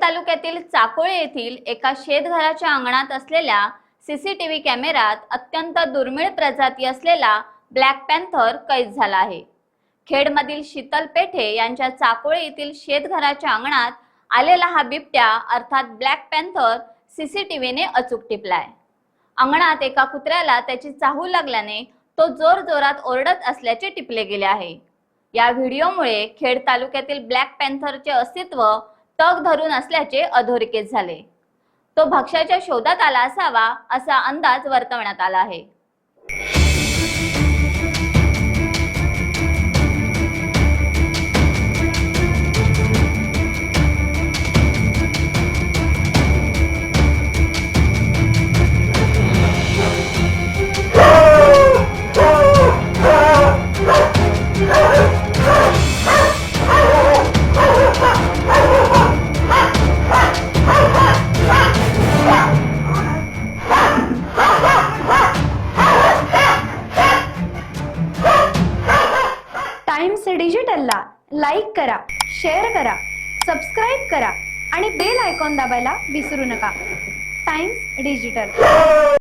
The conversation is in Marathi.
तालुक्यातील चाकोळे येथील एका शेतघराच्या अंगणात असलेल्या सीसीटीव्ही कॅमेऱ्यात अत्यंत दुर्मिळ प्रजाती असलेला ब्लॅक पॅन्थर कैद झाला आहे। खेडमधील शीतल पेठे यांच्या चाकोळे येथील शेतघराच्या अंगणात आलेला हा बिबट्या अर्थात ब्लॅक पॅन्थर सीसीटीव्हीने अचूक टिपलाय। अंगणात एका कुत्र्याला त्याची चाहूल लागल्याने तो जोरजोरात ओरडत असल्याचे टिपले गेले आहे। या व्हिडिओमुळे खेड तालुक्यातील ब्लॅक पॅन्थरचे अस्तित्व तग धरून असल्याचे अधोरेखित झाले। तो भक्ष्याच्या शोधात आला असावा असा अंदाज वर्तवण्यात आला आहे। टाइम्स डिजिटलला लाईक करा, शेअर करा, सबस्क्राईब करा आणि बेल आयकॉन दाबायला विसरू नका। Times digital.